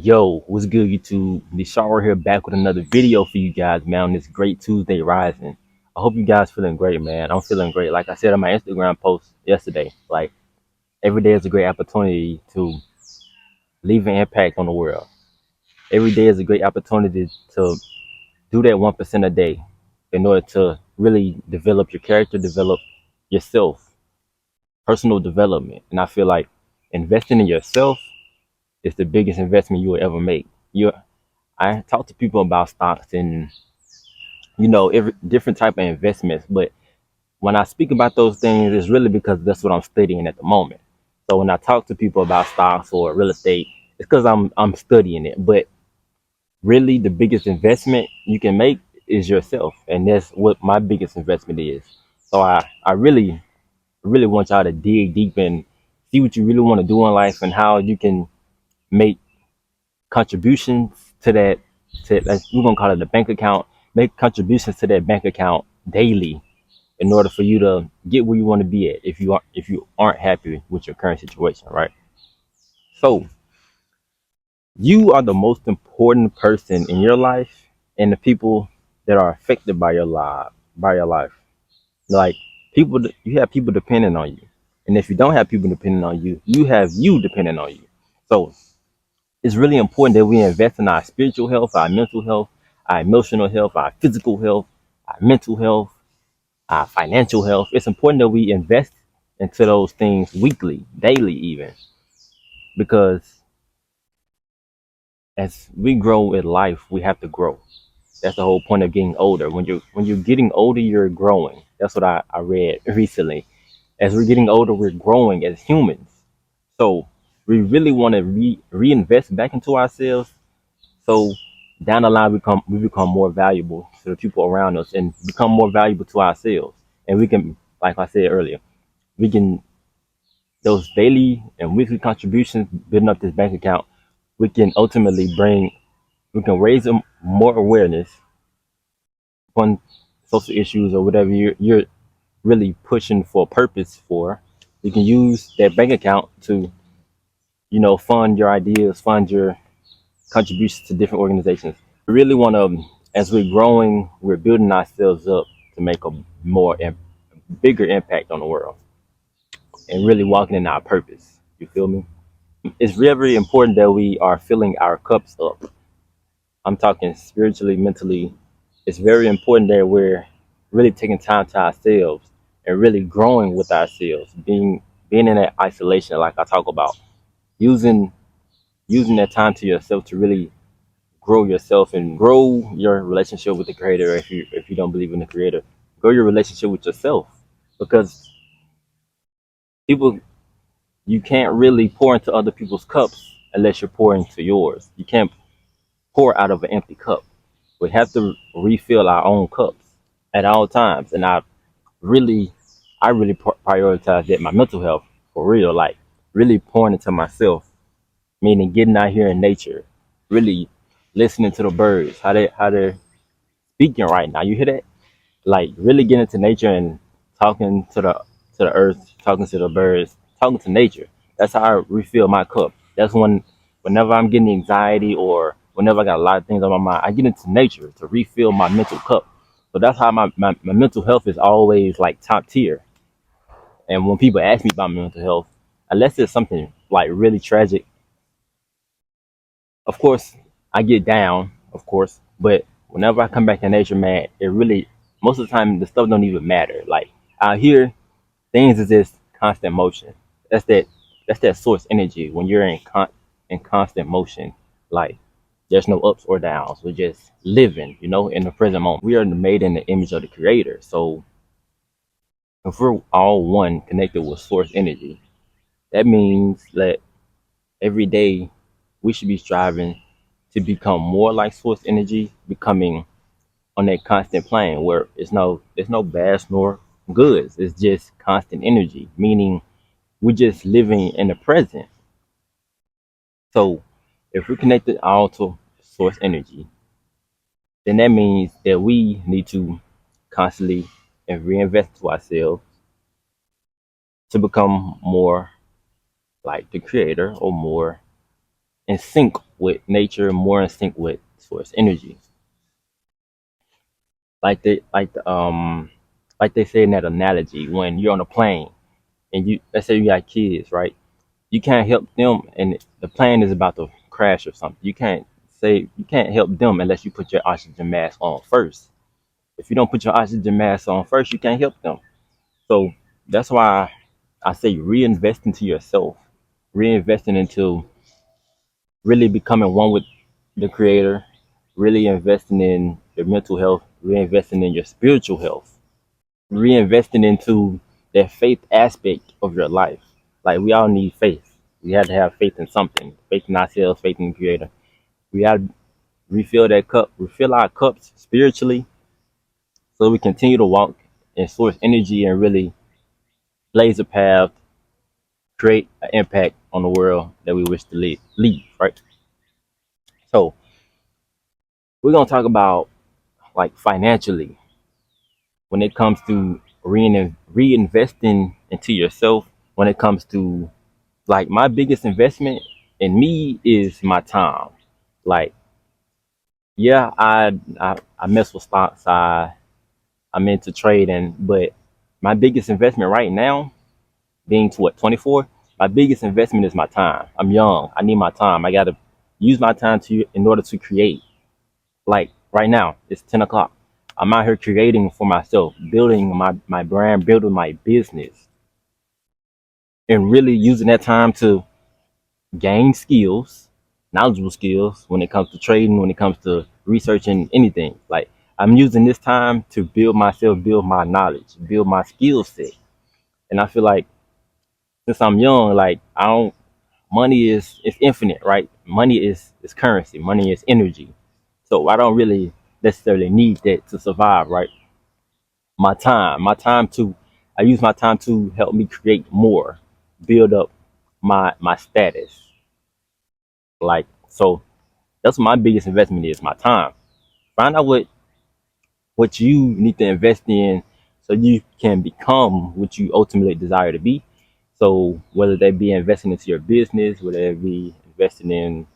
Yo, what's good, YouTube? Nishar here back with another video for you guys, man, on this great Tuesday rising. I hope you guys feeling great, man. I'm feeling great. Like I said on my Instagram post yesterday, like every day is a great opportunity to leave an impact on the world. Every day is a great opportunity to do that 1% a day in order to really develop your character, develop yourself, personal development. And I feel like investing in yourself is the biggest investment you will ever make. I talk to people about stocks and every different type of investments, but when I speak about those things, it's really because that's what I'm studying at the moment. So when I talk to people about stocks or real estate, it's because I'm studying it. But really, the biggest investment you can make is yourself, and that's what my biggest investment is. So I really want y'all to dig deep and see what you really want to do in life and how you can make contributions to that we're gonna call it the bank account. Make contributions to that bank account daily in order for you to get where you want to be at if you aren't happy with your current situation, right? So you are the most important person in your life and the people that are affected by your life. Like you have people depending on you. And if you don't have people depending on you, you have you depending on you. So it's really important that we invest in our spiritual health, our mental health, our emotional health, our physical health, our mental health, our financial health. It's important that we invest into those things weekly, daily, even because as we grow in life, we have to grow. That's the whole point of getting older. When you're getting older, you're growing. That's what I read recently. As we're getting older, we're growing as humans. So we really want to reinvest back into ourselves. So down the line, we become more valuable to the people around us and become more valuable to ourselves. And we can, like I said earlier, we can those daily and weekly contributions, building up this bank account, we can ultimately we can raise more awareness on social issues or whatever you're really pushing for purpose for. You can use that bank account to, fund your ideas, fund your contributions to different organizations. We really want to, as we're growing, we're building ourselves up to make a bigger impact on the world and really walking in our purpose. You feel me? It's very important that we are filling our cups up. I'm talking spiritually, mentally. It's very important that we're really taking time to ourselves and really growing with ourselves, being in that isolation, like I talk about, using using that time to yourself to really grow yourself and grow your relationship with the creator. If you don't believe in the creator, grow your relationship with yourself because people you can't really pour into other people's cups unless you're pouring into yours. You can't pour out of an empty cup. We have to refill our own cups at all times. And really, I really prioritize that my mental health for real, like really pouring into myself, meaning getting out here in nature, really listening to the birds, how they're speaking right now. You hear that? Like really getting into nature and talking to the earth, talking to the birds, talking to nature. That's how I refill my cup. That's whenever I'm getting anxiety or whenever I got a lot of things on my mind, I get into nature to refill my mental cup. So that's how my mental health is always like top tier. And when people ask me about my mental health, unless it's something like really tragic, of course I get down, of course. But whenever I come back to nature, man, it really most of the time the stuff don't even matter. Like out here, things is just constant motion. That's that that's that source energy when you're in constant motion. Like there's no ups or downs. We're just living, in the present moment. We are made in the image of the creator. So if we're all one connected with source energy, that means that every day we should be striving to become more like source energy, becoming on that constant plane where there's no bads nor goods. It's just constant energy, meaning we're just living in the present. So if we're connected all to source energy, then that means that we need to constantly and reinvest to ourselves to become more like the creator or more in sync with nature, more in sync with source energy. Like like they say in that analogy, when you're on a plane and you, let's say you got kids, right? You can't help them, and the plane is about to crash or something. You can't help them unless you put your oxygen mask on first. If you don't put your oxygen mask on first, you can't help them. So that's why I say reinvest into yourself, reinvesting into really becoming one with the creator, really investing in your mental health, reinvesting in your spiritual health, reinvesting into that faith aspect of your life. Like we all need faith. We have to have faith in something, faith in ourselves, faith in the creator. We got to refill that cup, refill our cups spiritually so we continue to walk and source energy and really blaze a path, create an impact on the world that we wish to leave, right? So we're gonna talk about like financially when it comes to reinvesting into yourself. When it comes to like my biggest investment in me is my time. Like yeah, I mess with stocks. I'm into trading, but my biggest investment right now, being to what 24, my biggest investment is my time. I'm young. I need my time. I gotta use my time to in order to create. Like right now, it's 10 o'clock. I'm out here creating for myself, building my brand, building my business, and really using that time to gain skills, knowledgeable skills when it comes to trading, when it comes to researching anything. Like I'm using this time to build myself, build my knowledge, build my skill set. And I feel like since I'm young, like I don't money is infinite, right? Money is currency, money is energy. So I don't really necessarily need that to survive, right? My time to I use my time to help me create more, build up my status. Like so that's what my biggest investment is, my time. Find out what you need to invest in so you can become what you ultimately desire to be. So whether that be investing into your business, whether it be investing in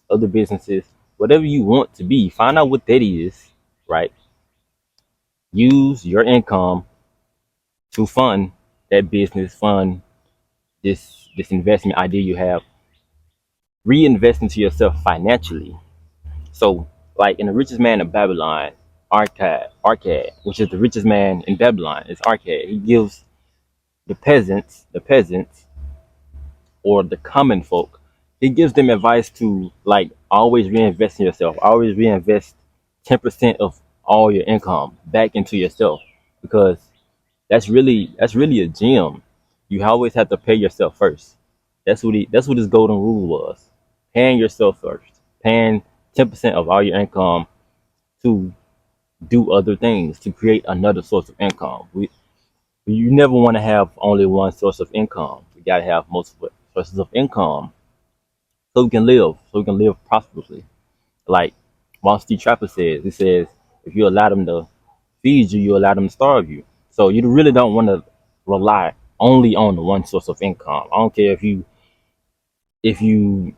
other businesses, whatever you want to be, find out what that is, right? Use your income to fund that business, fund this investment idea you have, reinvest into yourself financially. So, like in the richest man of Babylon, Arcad, which is the richest man in Babylon, is Arcad. He gives the peasants, or the common folk, he gives them advice to like always reinvest in yourself. Always reinvest 10% of all your income back into yourself because that's really a gem. You always have to pay yourself first. That's what his golden rule was. Paying yourself first. Paying 10% of all your income to do other things, to create another source of income. You never want to have only one source of income. You gotta have multiple sources of income so we can live prosperously. Like Wall Street Trapper says, he says, if you allow them to feed you, you allow them to starve you. So you really don't want to rely only on the one source of income. I don't care if you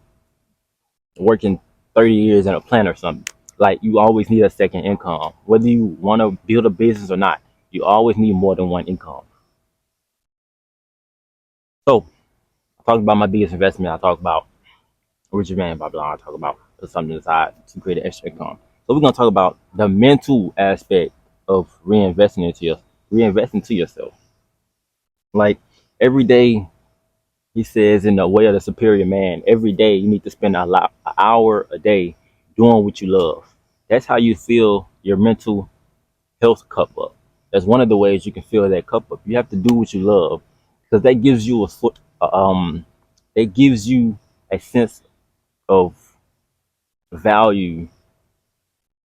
working 30 years in a plant or something. Like you always need a second income, whether you want to build a business or not. You always need more than one income. So I talked about my biggest investment. I talked about Richard Man, blah blah. I talk about put something aside to create an extra income. So we're gonna talk about the mental aspect of reinvesting to yourself. Like every day, he says in the way of the superior man, every day you need to spend an hour a day doing what you love. That's how you fill your mental health cup up. That's one of the ways you can fill that cup up. You have to do what you love because that gives you it gives you a sense of value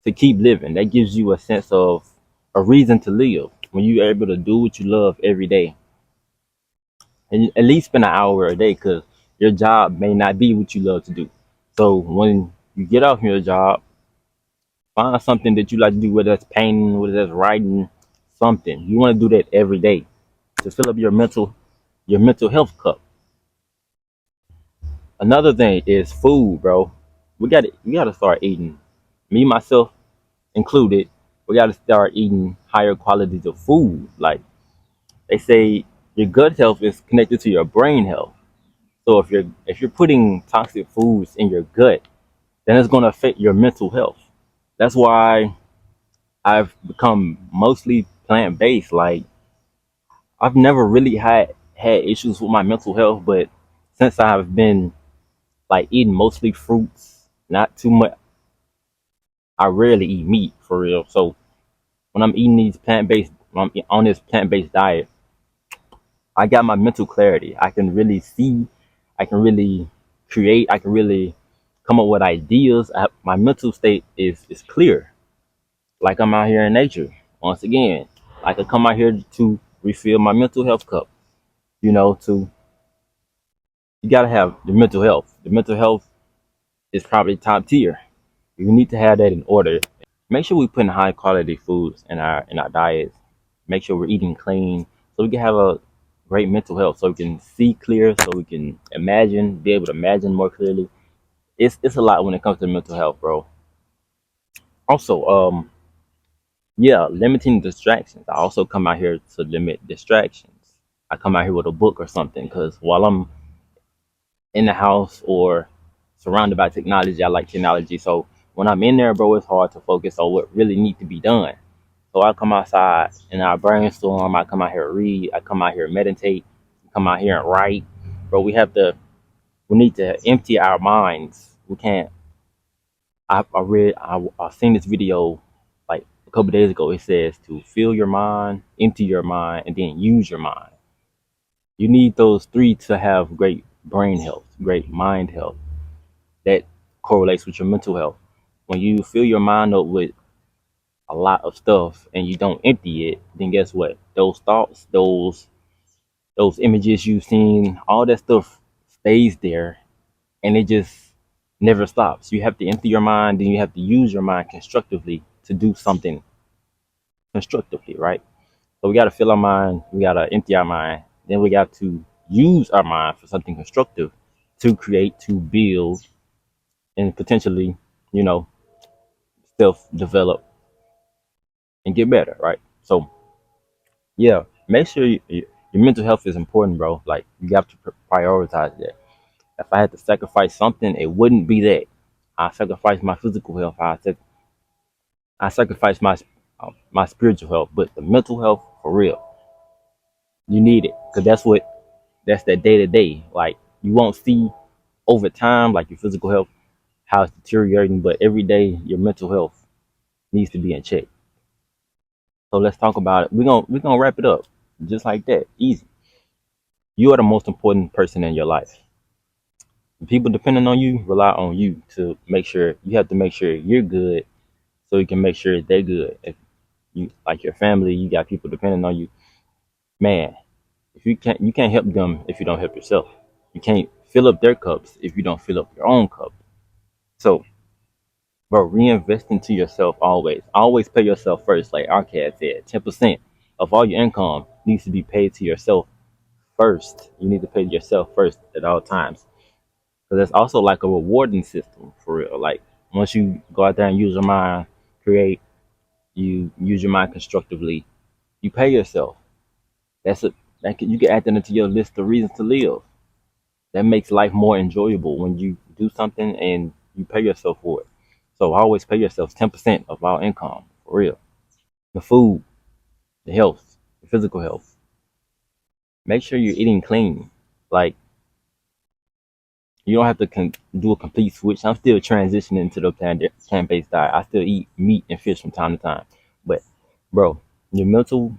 to keep living. That gives you a sense of a reason to live when you're able to do what you love every day, and at least spend an hour a day because your job may not be what you love to do. So when you get off your job, find something that you like to do, whether that's painting, whether that's writing, something. You want to do that every day to fill up your mental health cup. Another thing is food, bro. we gotta start eating. Me myself included. We gotta start eating higher qualities of food. Like they say, your gut health is connected to your brain health. So if you're putting toxic foods in your gut, then it's gonna affect your mental health. That's why I've become mostly plant based. Like I've never really had issues with my mental health, but since I've been like eating mostly fruits, not too much. I rarely eat meat for real. So when I'm eating these plant based, when I'm on this plant based diet, I got my mental clarity. I can really see, I can really create, I can really come up with ideas. My mental state is clear. Like I'm out here in nature once again. Like I come out here to refill my mental health cup. To you gotta have the mental health. The mental health is probably top tier. You need to have that in order. Make sure we put in high quality foods in our diets. Make sure we're eating clean so we can have a great mental health, so we can see clear, so we can be able to imagine more clearly. It's a lot when it comes to mental health, bro. Also, yeah, limiting distractions. I also come out here to limit distractions. I come out here with a book or something because while I'm in the house or surrounded by technology, I like technology. So when I'm in there, bro, it's hard to focus on what really needs to be done. So I come outside and I brainstorm. I come out here and read. I come out here and meditate. Come out here and write. Bro, we need to empty our minds. We can't. I seen this video like a couple days ago. It says to fill your mind, empty your mind, and then use your mind. You need those three to have great brain health, great mind health. That correlates with your mental health. When you fill your mind up with a lot of stuff and you don't empty it, then guess what? Those thoughts, those images you've seen, all that stuff stays there and it just never stops. You have to empty your mind, then you have to use your mind constructively to do something constructively, right? So we gotta fill our mind, we gotta empty our mind, then we got to use our mind for something constructive to create, to build, and potentially, you know, self develop and get better, right? So yeah, make sure your mental health is important, bro. Like you have to prioritize that. If I had to sacrifice something, it wouldn't be that. I sacrifice my physical health. I sacrifice my spiritual health, but the mental health for real, you need it because that's that day to day. Like you won't see over time, like your physical health, how it's deteriorating, but every day your mental health needs to be in check. So let's talk about it. We're gonna wrap it up just like that, easy. You are the most important person in your life. The people depending on you rely on you to make sure you have to make sure you're good so you can make sure they're good. If you like your family, you got people depending on you. Man, if you can't help them if you don't help yourself. You can't fill up their cups if you don't fill up your own cup. So, bro, reinvest into yourself always. Always pay yourself first, like Arcad said. 10% of all your income needs to be paid to yourself first. You need to pay yourself first at all times. Because it's also like a rewarding system for real. Like once you go out there and use your mind, create, you use your mind constructively, you pay yourself. That's it. You can add that into your list of reasons to live. That makes life more enjoyable when you do something and you pay yourself for it. So always pay yourself 10% of our income for real. The food, the health, the physical health. Make sure you're eating clean. Like you don't have to do a complete switch. I'm still transitioning to the plant-based diet. I still eat meat and fish from time to time. But, bro, your mental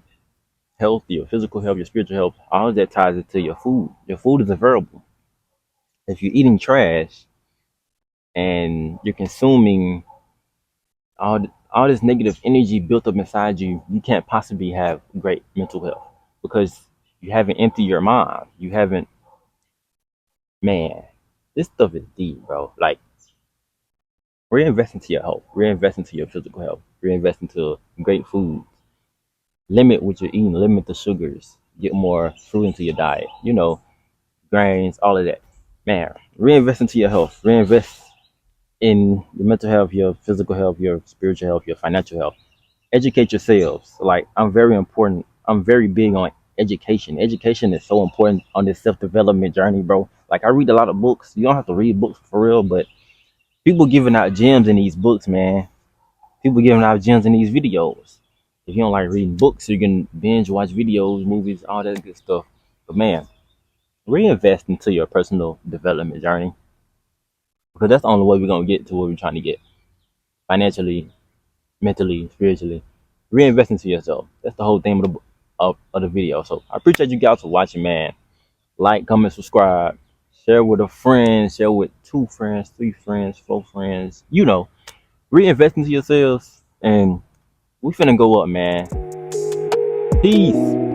health, your physical health, your spiritual health, all of that ties into your food. Your food is a variable. If you're eating trash and you're consuming all this negative energy built up inside you, you can't possibly have great mental health because you haven't emptied your mind. You haven't, man, this stuff is deep, bro. Like, reinvest into your health, reinvest into your physical health, reinvest into great food. Limit what you're eating, limit the sugars, get more fruit into your diet, grains, all of that. Man, reinvest into your health, reinvest. in your mental health, your physical health, your spiritual health, your financial health. Educate yourselves. Like I'm very important. I'm very big on education. Education is so important on this self development journey, bro. Like I read a lot of books. You don't have to read books for real, but people giving out gems in these books, man. People giving out gems in these videos. If you don't like reading books, you can binge watch videos, movies, all that good stuff. But man, reinvest into your personal development journey because that's the only way we're gonna get to where we're trying to get financially, mentally, spiritually. Reinvest into yourself. That's the whole theme of the video. So I appreciate you guys for watching, man. Like, comment, subscribe, share with a friend, share with 2 friends, 3 friends, 4 friends. Reinvest into yourselves, and we finna go up, man. Peace.